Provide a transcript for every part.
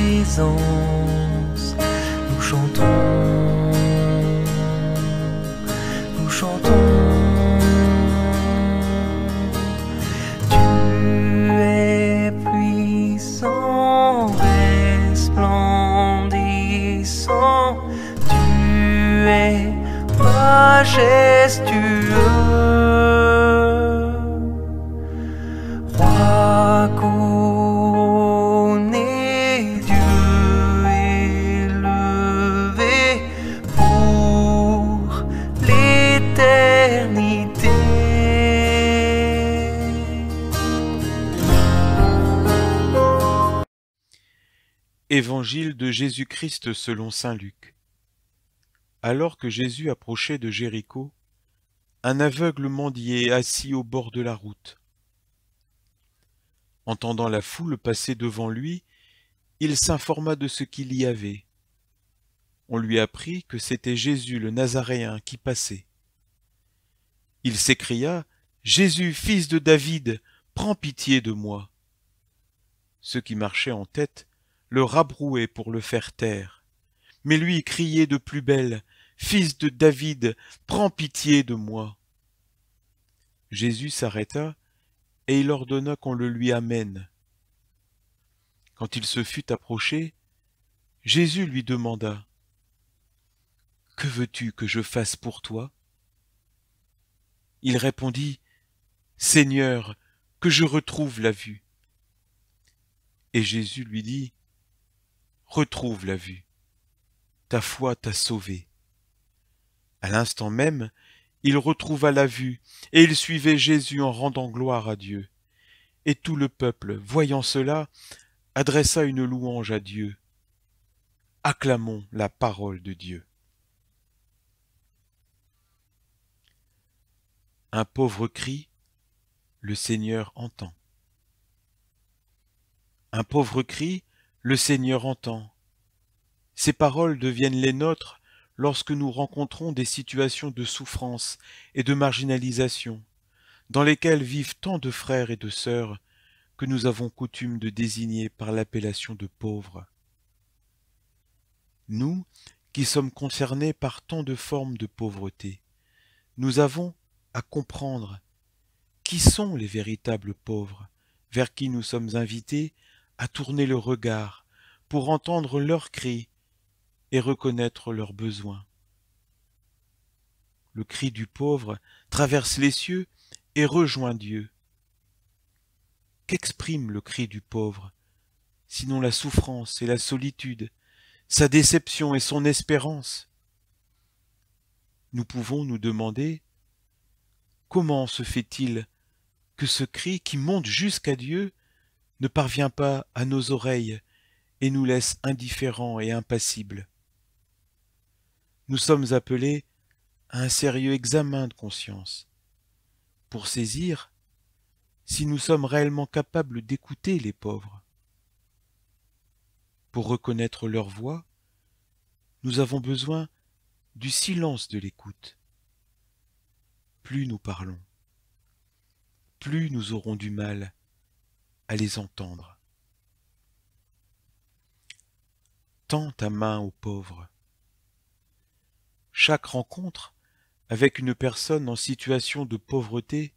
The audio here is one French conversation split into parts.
présence. Nous chantons, nous chantons. Tu es puissant, resplendissant. Tu es majestueux. Roi couronné, Dieu élevé pour l'éternité. Évangile de Jésus-Christ selon saint Luc. Alors que Jésus approchait de Jéricho, un aveugle mendiait assis au bord de la route. Entendant la foule passer devant lui, il s'informa de ce qu'il y avait. On lui apprit que c'était Jésus le Nazaréen qui passait. Il s'écria : « Jésus, fils de David, prends pitié de moi !» Ceux qui marchaient en tête le rabrouaient pour le faire taire. Mais lui criait de plus belle : « Fils de David, prends pitié de moi !» Jésus s'arrêta et il ordonna qu'on le lui amène. Quand il se fut approché, Jésus lui demanda : « Que veux-tu que je fasse pour toi ?» Il répondit : « Seigneur, que je retrouve la vue. » Et Jésus lui dit : « Retrouve la vue. Ta foi t'a sauvé. » À l'instant même, il retrouva la vue, et il suivait Jésus en rendant gloire à Dieu. Et tout le peuple, voyant cela, adressa une louange à Dieu. Acclamons la parole de Dieu. Un pauvre cri, le Seigneur entend. Un pauvre cri, le Seigneur entend. Ces paroles deviennent les nôtres lorsque nous rencontrons des situations de souffrance et de marginalisation, dans lesquelles vivent tant de frères et de sœurs que nous avons coutume de désigner par l'appellation de pauvres. Nous, qui sommes concernés par tant de formes de pauvreté, nous avons à comprendre qui sont les véritables pauvres, vers qui nous sommes invités à tourner le regard pour entendre leurs cris et reconnaître leurs besoins. Le cri du pauvre traverse les cieux et rejoint Dieu. Qu'exprime le cri du pauvre, sinon la souffrance et la solitude, sa déception et son espérance? Nous pouvons nous demander comment se fait-il que ce cri qui monte jusqu'à Dieu ne parvient pas à nos oreilles et nous laisse indifférents et impassibles. Nous sommes appelés à un sérieux examen de conscience pour saisir si nous sommes réellement capables d'écouter les pauvres. Pour reconnaître leur voix, nous avons besoin du silence de l'écoute. Plus nous parlons, plus nous aurons du mal à les entendre. Tends ta main aux pauvres. Chaque rencontre avec une personne en situation de pauvreté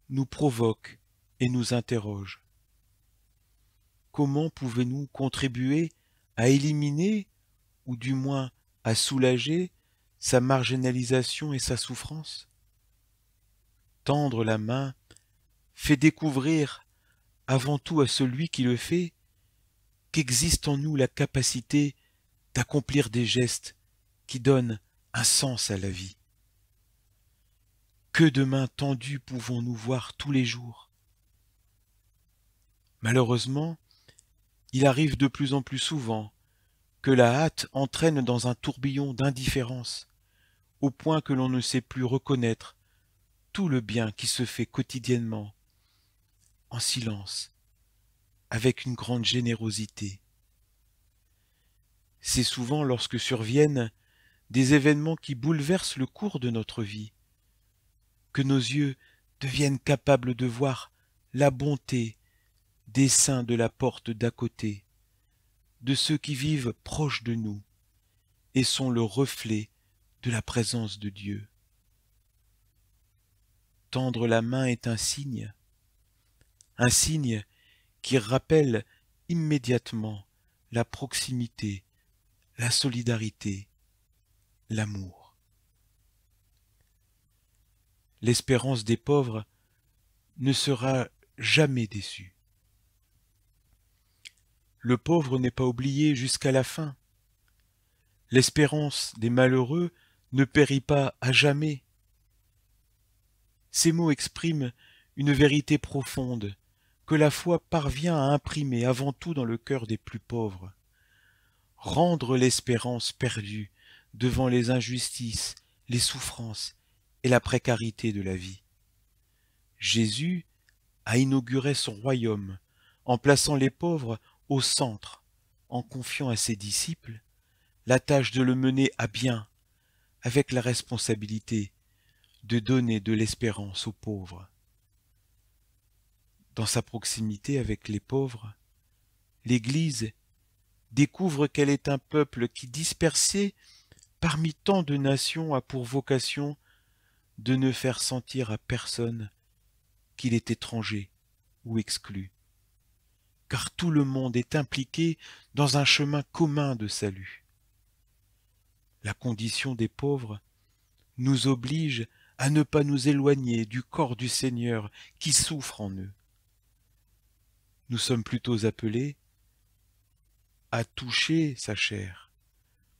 nous provoque et nous interroge. Comment pouvons-nous contribuer à éliminer, ou du moins à soulager, sa marginalisation et sa souffrance? Tendre la main fait découvrir, avant tout à celui qui le fait, qu'existe en nous la capacité d'accomplir des gestes qui donnent un sens à la vie. Que de mains tendues pouvons-nous voir tous les jours? Malheureusement, il arrive de plus en plus souvent que la hâte entraîne dans un tourbillon d'indifférence, au point que l'on ne sait plus reconnaître tout le bien qui se fait quotidiennement, en silence, avec une grande générosité. C'est souvent lorsque surviennent des événements qui bouleversent le cours de notre vie, que nos yeux deviennent capables de voir la bonté des saints de la porte d'à côté, de ceux qui vivent proches de nous et sont le reflet de la présence de Dieu. Tendre la main est un signe qui rappelle immédiatement la proximité, la solidarité, l'amour. L'espérance des pauvres ne sera jamais déçue. Le pauvre n'est pas oublié jusqu'à la fin. L'espérance des malheureux ne périt pas à jamais. Ces mots expriment une vérité profonde que la foi parvient à imprimer avant tout dans le cœur des plus pauvres. Rendre l'espérance perdue devant les injustices, les souffrances et la précarité de la vie. Jésus a inauguré son royaume en plaçant les pauvres au centre, en confiant à ses disciples la tâche de le mener à bien, avec la responsabilité de donner de l'espérance aux pauvres. Dans sa proximité avec les pauvres, l'Église découvre qu'elle est un peuple qui, dispersé parmi tant de nations, a pour vocation de ne faire sentir à personne qu'il est étranger ou exclu, car tout le monde est impliqué dans un chemin commun de salut. La condition des pauvres nous oblige à ne pas nous éloigner du corps du Seigneur qui souffre en eux. Nous sommes plutôt appelés à toucher sa chair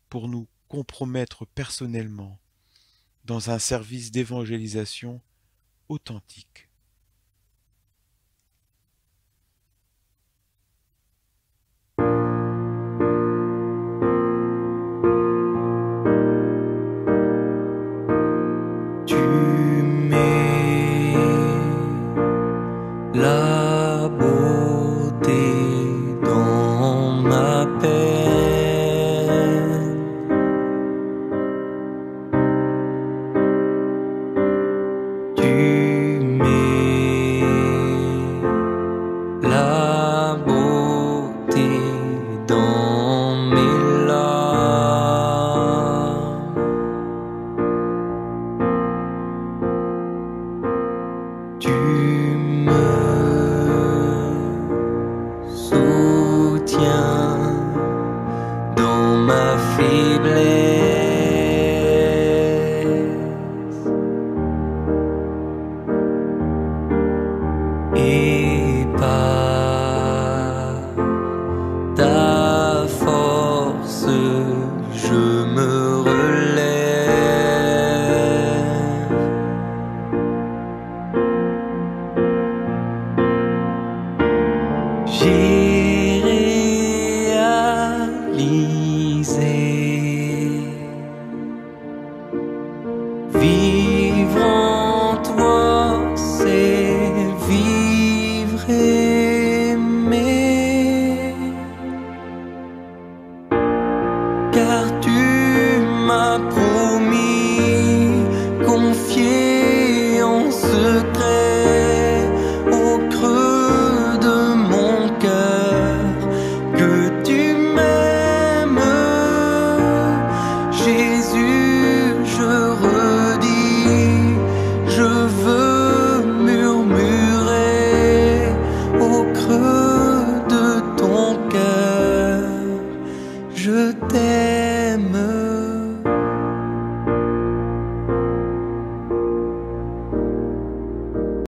pour nous compromettre personnellement dans un service d'évangélisation authentique. La beauté dans ma peine, tu mets la beauté dans mes larmes, tu soutien dans ma faiblesse et par ta force je me relève. J'ai réalisé vivre en toi, c'est vivre aimer, car tu m'as promis confier en secret au creux de mon cœur que tu m'aimes. Jésus, je redis, je veux murmurer au creux de ton cœur, je t'aime.